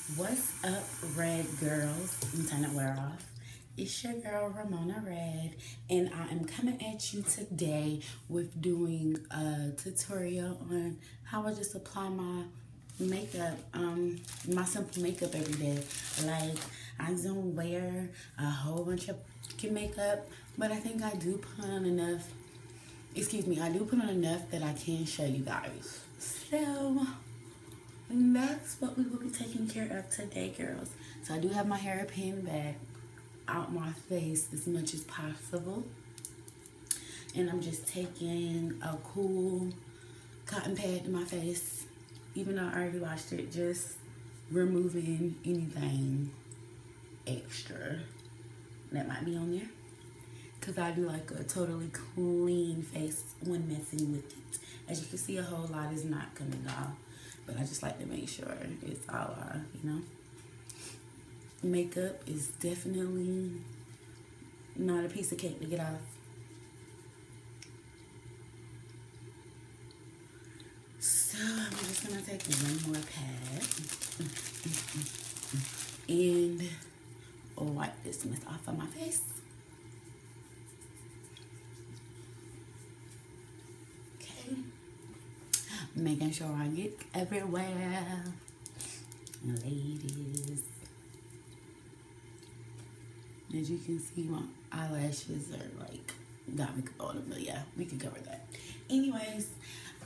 What's up, Red Girls? Let me turn that wear off. It's your girl Ramona Red, and I am coming at you today with doing a tutorial on how I just apply my makeup, my simple makeup every day. Like, I don't wear a whole bunch of makeup, but I think I do put on enough. I do put on enough that I can show you guys. So, and that's what we will be taking care of today, girls. So I do have my hair pinned back out my face as much as possible. And I'm just taking a cool cotton pad to my face. Even though I already washed it, just removing anything extra that might be on there. Because I do like a totally clean face when messing with it. As you can see, a whole lot is not coming off. But I just like to make sure it's all, makeup is definitely not a piece of cake to get off. So I'm just gonna take one more pad and wipe this mess off of my face. Okay. Making sure I get everywhere. Ladies. As you can see, my eyelashes are like, got makeup on them, but yeah, we can cover that. Anyways,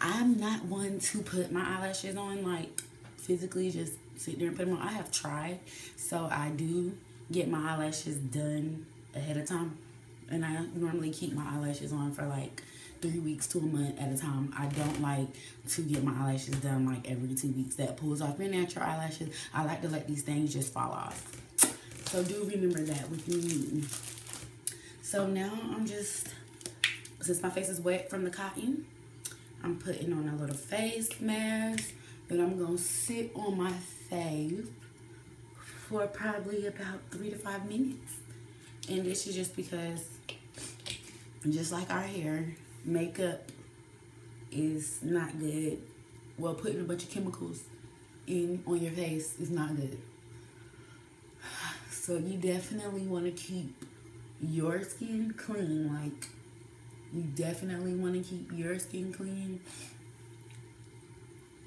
I'm not one to put my eyelashes on, like, physically just sit there and put them on. I have tried, so I do get my eyelashes done ahead of time. And I normally keep my eyelashes on for like 3 weeks to a month at a time. I don't like to get my eyelashes done like every 2 weeks. That pulls off your natural eyelashes. I like to let these things just fall off. So do remember that with me. So now I'm just, since my face is wet from the cotton, I'm putting on a little face mask that I'm gonna sit on my face for probably about 3 to 5 minutes. And this is just because, just like our hair, makeup is not good. Well, putting a bunch of chemicals on your face is not good. So you definitely want to keep your skin clean. Like, you definitely want to keep your skin clean.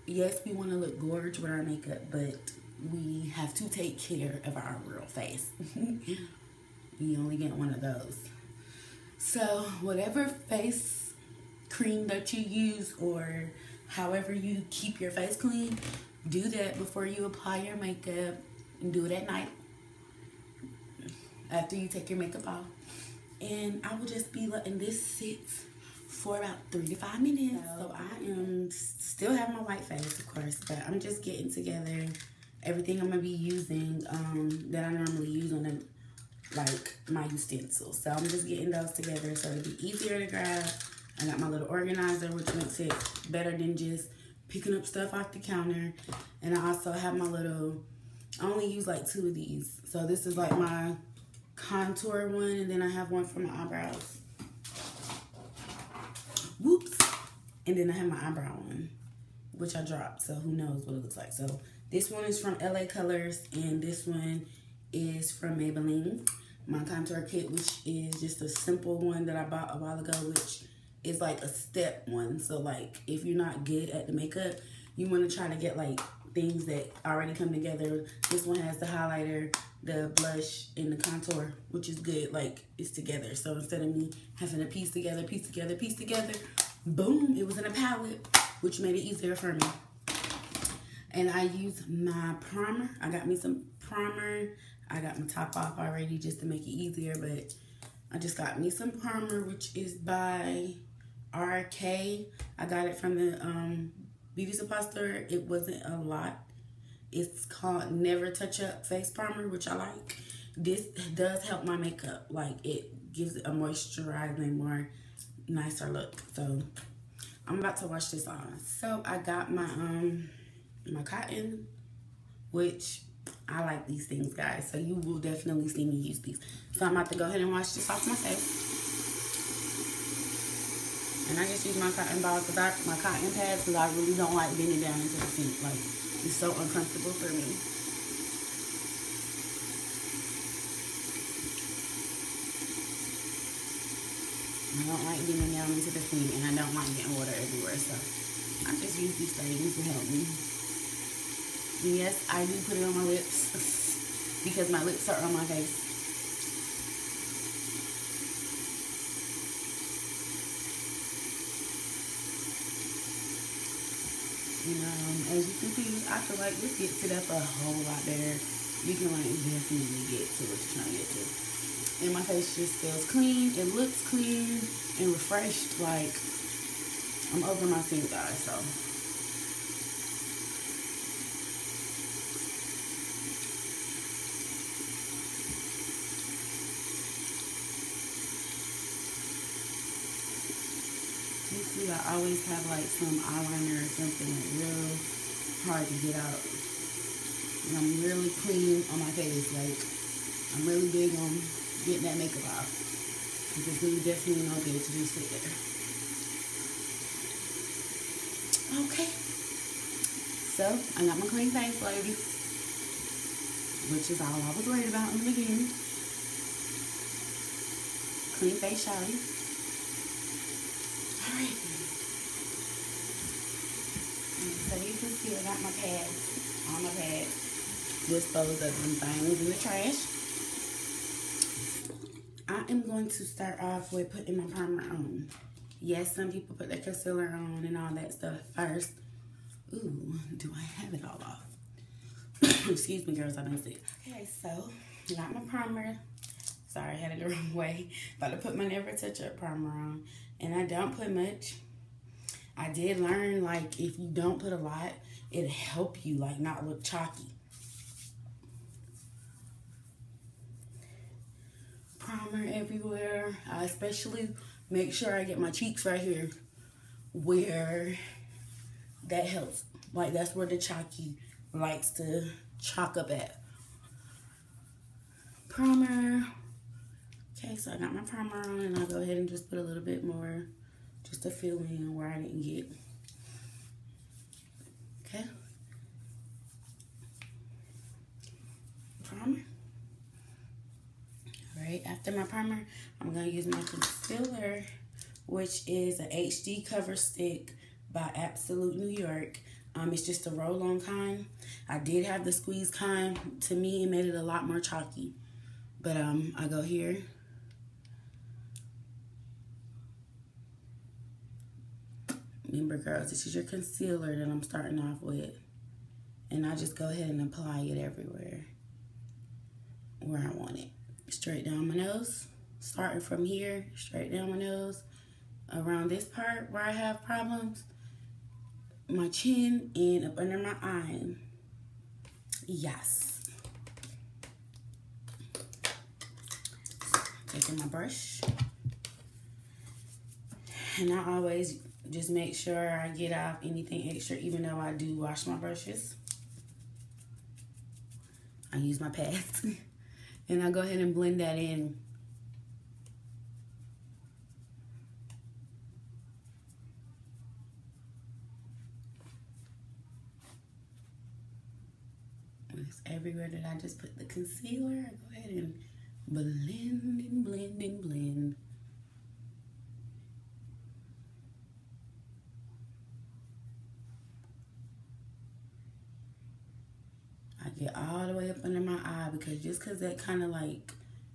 Yes, we want to look gorgeous with our makeup, but we have to take care of our real face. You only get one of those. So whatever face cream that you use, or however you keep your face clean, do that before you apply your makeup, and do it at night after you take your makeup off. And I will just be letting this sit for about 3 to 5 minutes. So I am still have my white face, of course, but I'm just getting together everything I'm gonna be using that I normally use on the, like, my utensils. So I'm just getting those together so it'll be easier to grab. I got my little organizer, which makes it better than just picking up stuff off the counter. And I also have my little, I only use like 2 of these. So this is like my contour one, and then I have one for my eyebrows. Whoops. And then I have my eyebrow one, which I dropped, so who knows what it looks like. So this one is from LA Colors, and this one is from Maybelline. My contour kit, which is just a simple one that I bought a while ago, which is like a step one. So like, if you're not good at the makeup, you want to try to get like things that already come together. This one has the highlighter, the blush, and the contour, which is good. Like, it's together. So instead of me having to piece together, boom, it was in a palette, which made it easier for me. And I use my primer. I got me some primer. I got my top off already just to make it easier, but I just got me some primer, which is by RK. I got it from the beauty supply store. It wasn't a lot. It's called Never Touch Up Face Primer, which I like. This does help my makeup. Like, it gives it a moisturizing, more nicer look. So I'm about to wash this on. So I got my my cotton, which I like these things, guys. So you will definitely see me use these. So I'm about to go ahead and wash this off my face. And I just use my cotton ball, my cotton pads, because I really don't like bending down into the sink. Like, it's so uncomfortable for me. I don't like getting down into the sink, and I don't like getting water everywhere, so I just use these things to help me. And yes, I do put it on my lips because my lips are on my face. As you can see, I feel like this gets it up a whole lot better. You can like definitely get to what you're trying to get to. And my face just feels clean. It looks clean and refreshed. Like, I'm over my sink, guys, so. You see, I always have like some eyeliner or something like real hard to get out. And I'm really clean on my face. Like, I'm really big on getting that makeup off. Because we definitely know good to just sit there. Okay. So, I got my clean face, ladies. Which is all I was worried about in the beginning. Clean face, shawty. Alright. So you can see I got my pads on my pad. Dispose of them things in the trash. I am going to start off with putting my primer on. Yes, some people put their concealer on and all that stuff first. Ooh, do I have it all off? Excuse me, girls, I've been sick. Okay, so got my primer. Sorry, I had it the wrong way. About to put my Never Touch Up primer on. And I don't put much. I did learn, like, if you don't put a lot, it'll help you, like, not look chalky. Primer everywhere. I especially make sure I get my cheeks right here where that helps. Like, that's where the chalky likes to chalk up at. Primer. Okay, so I got my primer on, and I'll go ahead and just put a little bit more just to fill in where I didn't get. Okay. Primer. Alright, after my primer, I'm going to use my concealer, which is a HD Cover Stick by Absolute New York. It's just a roll-on kind. I did have the squeeze kind. To me, it made it a lot more chalky. But I go here. Remember, girls, this is your concealer that I'm starting off with. And I just go ahead and apply it everywhere where I want it. Straight down my nose. Starting from here, straight down my nose. Around this part where I have problems. My chin and up under my eye. Yes. Taking my brush. And I always just make sure I get off anything extra, even though I do wash my brushes. I use my pads. And I go ahead and blend that in. It's everywhere that I just put the concealer. I go ahead and blend and blend and blend. I get all the way up under my eye because that kind of like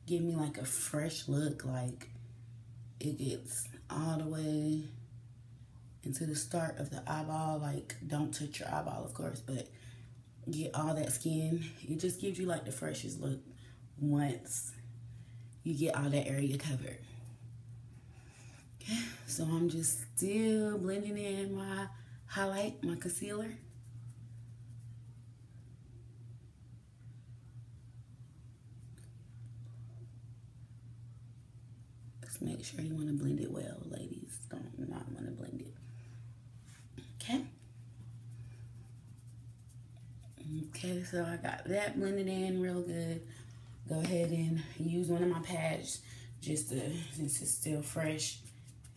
give me like a fresh look. Like it gets all the way into the start of the eyeball. Like don't touch your eyeball, of course, but get all that skin. It just gives you like the freshest look once you get all that area covered. Okay, so I'm just still blending in my highlight, my concealer. Just make sure you want to blend it well, ladies. Don't not want to blend it. Okay. Okay, so I got that blended in real good. Go ahead and use one of my pads just to, since it's still fresh,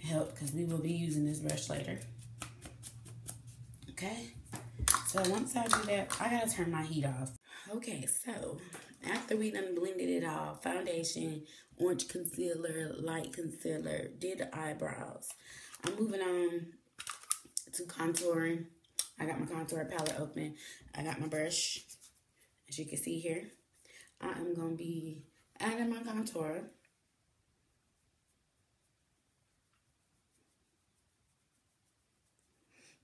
help because we will be using this brush later. Okay, So once I do that, I gotta turn my heat off. Okay, so after we done blended it all, foundation, orange concealer, light concealer, did the eyebrows, I'm moving on to contouring. I got my contour palette open. I got my brush, as you can see here. I am going to be adding my contour.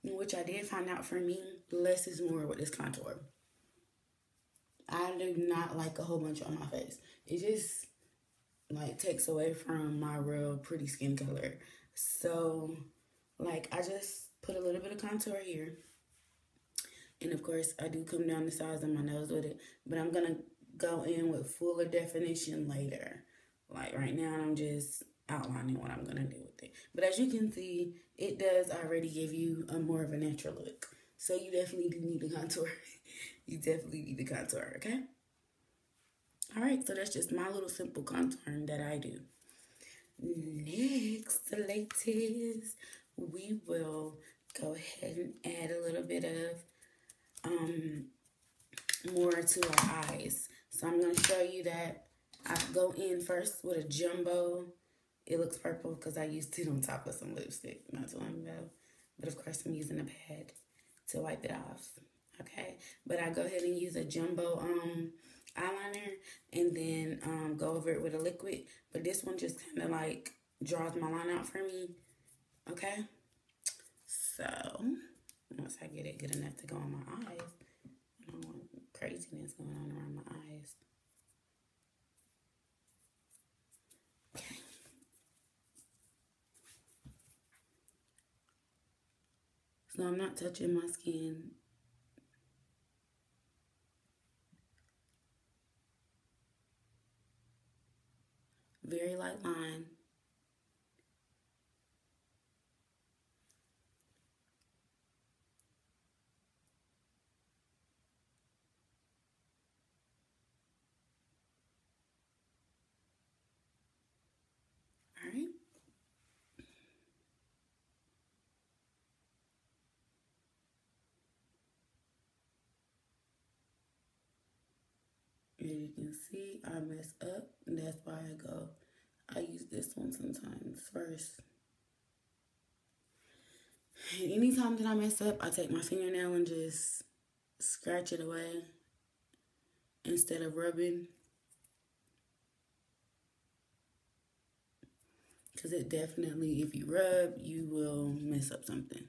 Which I did find out for me, less is more with this contour. I do not like a whole bunch on my face. It just like takes away from my real pretty skin color. So like I just put a little bit of contour here. And of course I do come down the sides of my nose with it. But I'm going to go in with fuller definition later. Like right now I'm just outlining what I'm going to do with it. But as you can see, it does already give you a more of a natural look. So you definitely do need the contour. You definitely need the contour, okay? All right, so that's just my little simple contouring that I do. Next, ladies, we will go ahead and add a little bit of more to our eyes. So I'm going to show you that I go in first with a jumbo. It looks purple because I used it on top of some lipstick not too long ago. But of course, I'm using a pad to wipe it off. Okay, but I go ahead and use a jumbo eyeliner and then go over it with a liquid. But this one just kind of like draws my line out for me. Okay, so once I get it good enough to go on my eyes, I don't want craziness going on around my eyes. Okay. So I'm not touching my skin. Very light line. All right. As you can see, I mess up, and that's why I use this one sometimes first. And anytime that I mess up, I take my fingernail and just scratch it away instead of rubbing. Because it definitely, if you rub, you will mess up something.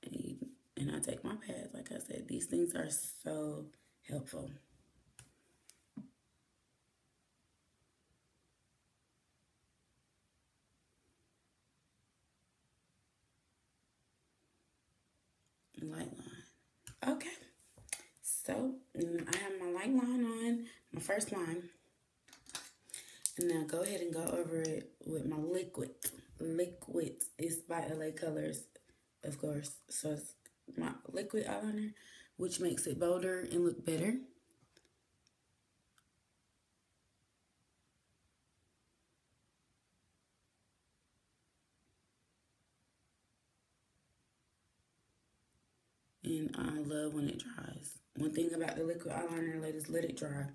And I take my pads, like I said, these things are so helpful. Light line. Okay. So I have my light line on, my first line. And now go ahead and go over it with my liquid. Liquid is by LA Colors, of course. So it's my liquid eyeliner, which makes it bolder and look better. And I love when it dries. One thing about the liquid eyeliner, ladies, let it dry.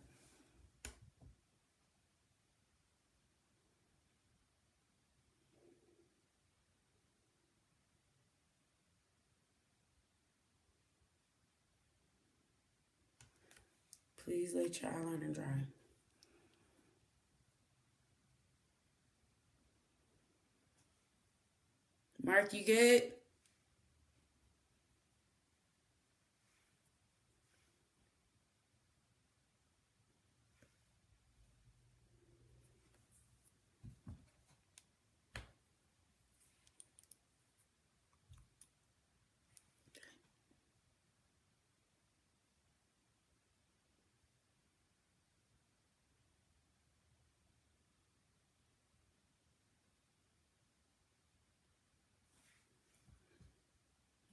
Please let your eyeliner dry. Mark, you good?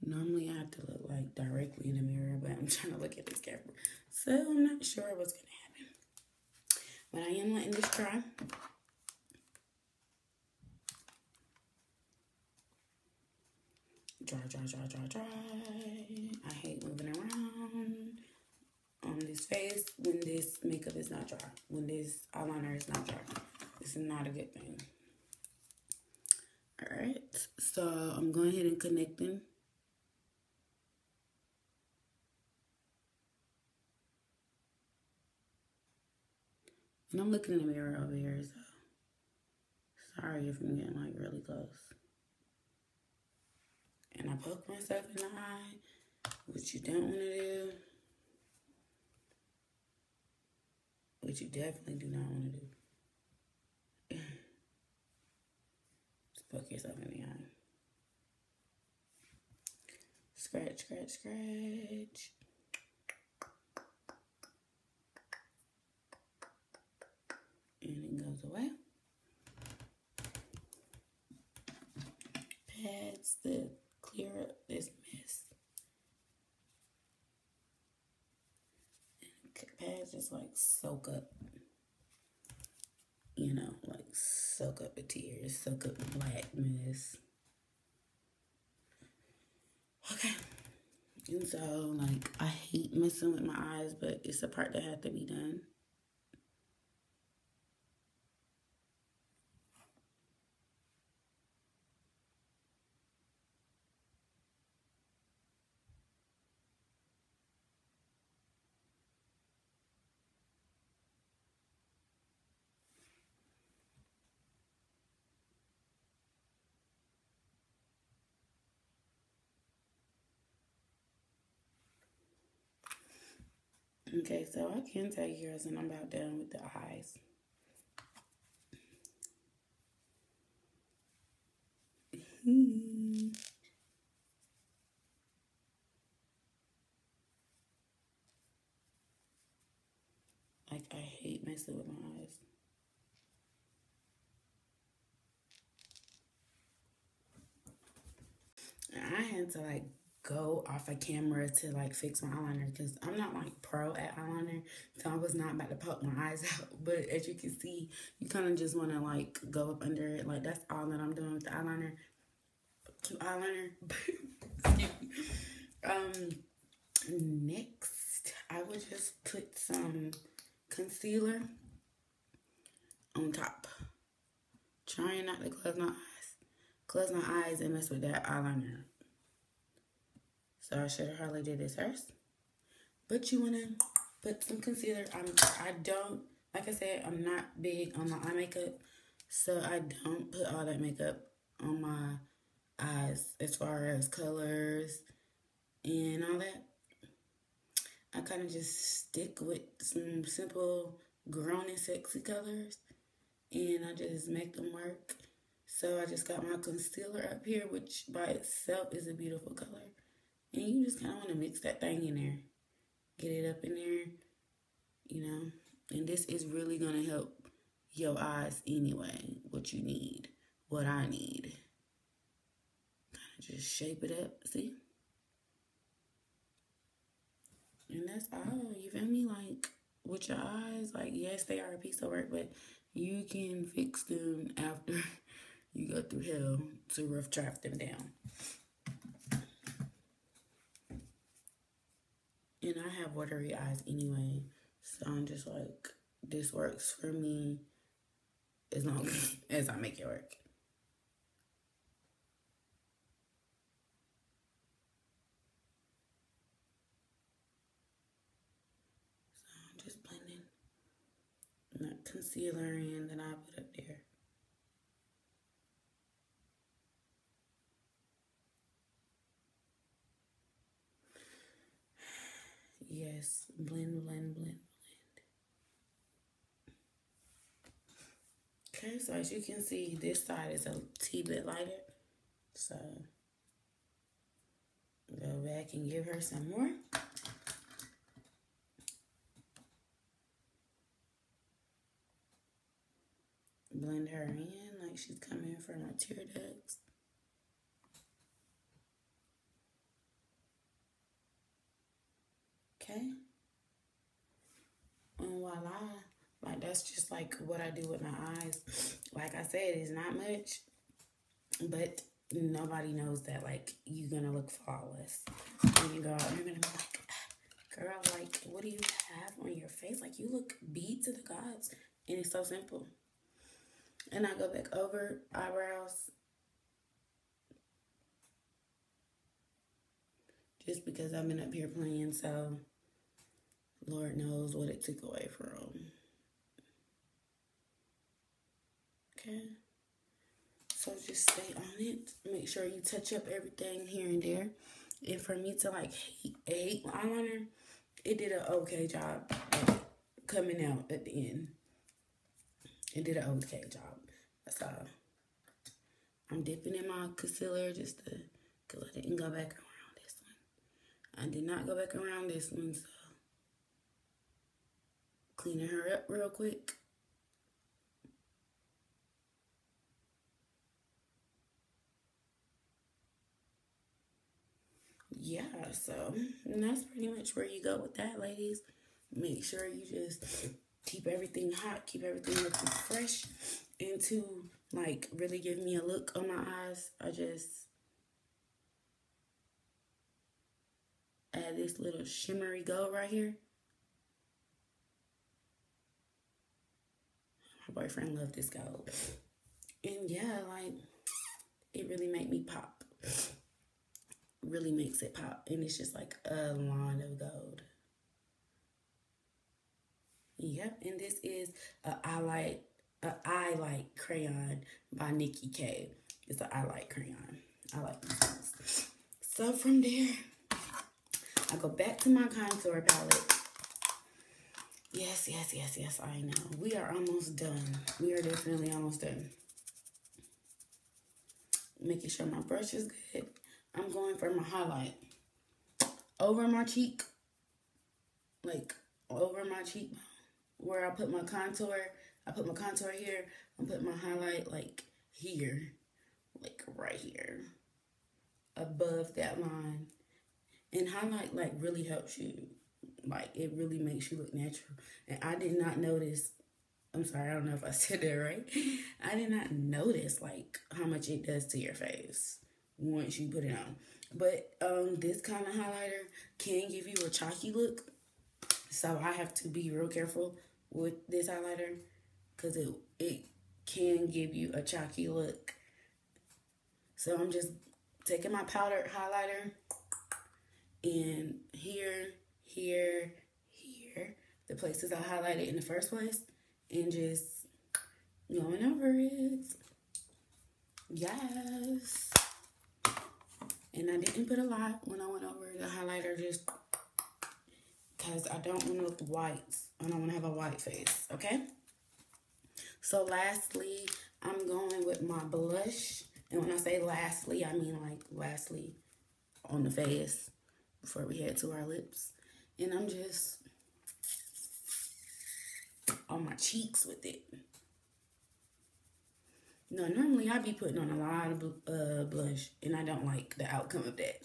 Normally I have to look like directly in the mirror, but I'm trying to look at this camera. So I'm not sure what's going to happen. But I am letting this dry. Dry, dry, dry, dry, dry. I hate moving around on this face when this makeup is not dry. When this eyeliner is not dry. This is not a good thing. Alright, so I'm going ahead and connecting. And I'm looking in the mirror over here, so sorry if I'm getting like really close. And I poke myself in the eye, which you don't want to do. Which you definitely do not want to do. Just poke yourself in the eye. Scratch, scratch, scratch. And it goes away. Pads to clear up this mess. And pads just like soak up, you know, like soak up the tears, soak up the blackness. Okay. And so, like, I hate messing with my eyes, but it's a part that had to be done. Okay, so I can tell you guys, and I'm about done with the eyes. Like, I hate messing with my eyes. And I had to, like, go off a camera to, like, fix my eyeliner because I'm not, like, pro at eyeliner. So I was not about to poke my eyes out. But as you can see, you kind of just want to, like, go up under it. Like, that's all that I'm doing with the eyeliner. Cute eyeliner. Excuse me. Next, I would just put some concealer on top. Trying not to close my eyes. Close my eyes and mess with that eyeliner. So I should have hardly did this first. But you want to put some concealer. I don't, like I said, I'm not big on my eye makeup. So I don't put all that makeup on my eyes as far as colors and all that. I kind of just stick with some simple grown and sexy colors. And I just make them work. So I just got my concealer up here, which by itself is a beautiful color. And you just kind of want to mix that thing in there. Get it up in there, you know. And this is really going to help your eyes anyway. What you need. What I need. Kind of just shape it up. See? And that's all. You feel me? Like, with your eyes, like, yes, they are a piece of work, but you can fix them after you go through hell to rough draft them down. And I have watery eyes anyway, so I'm just like, this works for me as long as I make it work. So I'm just blending that concealer in that I put up there. Yes, blend, blend, blend, blend. Okay, so as you can see, this side is a bit lighter. So, go back and give her some more. Blend her in like she's coming from her tear ducts. Okay. And voila. Like, that's just like what I do with my eyes. Like I said, it's not much, but nobody knows that, like, you're gonna look flawless when you go out. You're gonna be like, girl, like, what do you have on your face? Like, you look beat to the gods. And it's so simple. And I go back over eyebrows. Just because I've been up here playing, so Lord knows what it took away from. Okay. So just stay on it. Make sure you touch up everything here and there. And for me to like hate eyeliner, it did an okay job coming out at the end. It did an okay job. That's all. I'm dipping in my concealer just to, because I didn't go back around this one. I did not go back around this one, so cleaning her up real quick. Yeah, so that's pretty much where you go with that, ladies. Make sure you just keep everything hot, keep everything looking fresh, and to like really give me a look on my eyes, I just add this little shimmery gold right here. My boyfriend loved this gold. And yeah, like, it really made me pop. Really makes it pop. And it's just like a line of gold. Yep, and this is a eye light crayon by Nikki K. It's an eye light crayon. I like these ones. So from there, I go back to my contour palette. Yes, I know. We are almost done. We are definitely almost done. Making sure my brush is good. I'm going for my highlight. Over my cheek. Like, over my cheekbone. Where I put my contour. I put my contour here. I put my highlight, like, here. Like, right here. Above that line. And highlight, like, really helps you. Like, it really makes you look natural. And I did not notice, I'm sorry, I don't know if I said that right. I did not notice, like, how much it does to your face once you put it on. But this kind of highlighter can give you a chalky look. So I have to be real careful with this highlighter because it can give you a chalky look. So I'm just taking my powdered highlighter and here, the places I highlighted in the first place, and just going over it. Yes. And I didn't put a lot when I went over the highlighter, just because I don't want to look white. I don't want to have a white face, okay? So lastly, I'm going with my blush. And when I say lastly, I mean like lastly on the face before we head to our lips. And I'm just on my cheeks with it. No, normally I be putting on a lot of blush, and I don't like the outcome of that.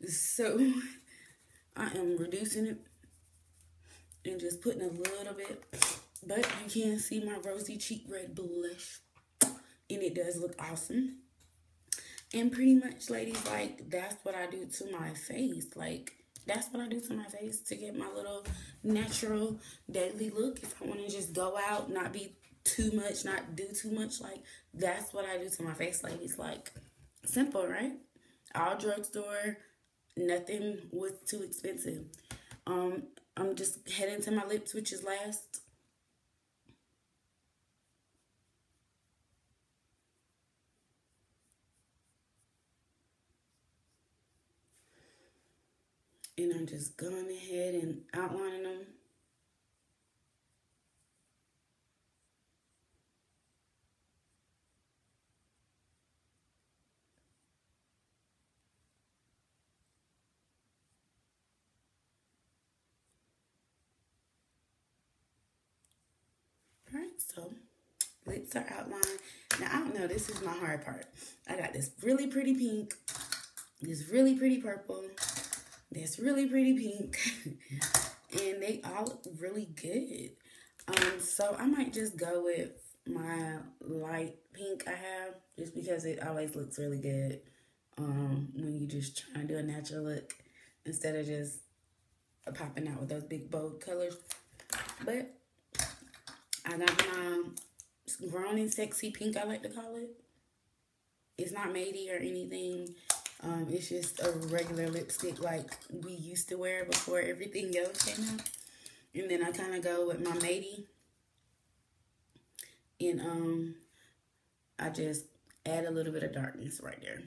So I am reducing it and just putting a little bit. But you can see my rosy cheek red blush, and it does look awesome. And pretty much, ladies, like, that's what I do to my face. Like, that's what I do to my face to get my little natural daily look. If I want to just go out, not be too much, not do too much, like, that's what I do to my face, ladies. Like, simple, right? All drugstore, nothing was too expensive. I'm just heading to my lips, which is last. And I'm just going ahead and outlining them. Alright, so lips are outlined. Now, I don't know, this is my hard part. I got this really pretty pink, this really pretty purple, this really pretty pink, and they all look really good. So I might just go with my light pink I have, just because it always looks really good when you just try to do a natural look instead of just popping out with those big bold colors. But I got my grown and sexy pink, I like to call it. It's not matey or anything. It's just a regular lipstick like we used to wear before everything else came out. And then I kind of go with my matey. And I just add a little bit of darkness right there.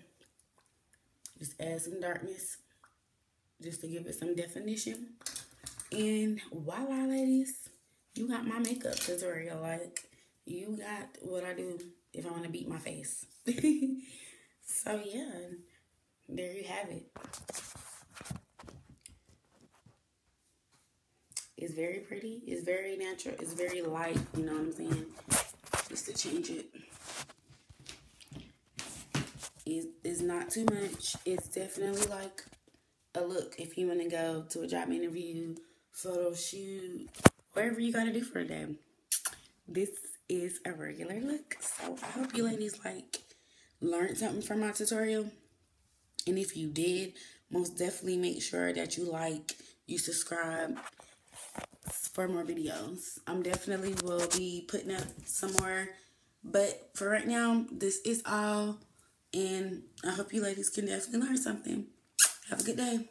Just add some darkness just to give it some definition. And voila, ladies, you got my makeup tutorial. Like, you got what I do if I want to beat my face. So, yeah, there you have it. It's very pretty. It's very natural. It's very light, you know what I'm saying? Just to change it. It's not too much. It's definitely like a look if you want to go to a job interview, photo shoot, whatever you got to do for a day. This is a regular look. So I hope you ladies learned something from my tutorial. And if you did, most definitely make sure that you subscribe for more videos. I'm definitely will be putting up some more. But for right now, this is all. And I hope you ladies can definitely learn something. Have a good day.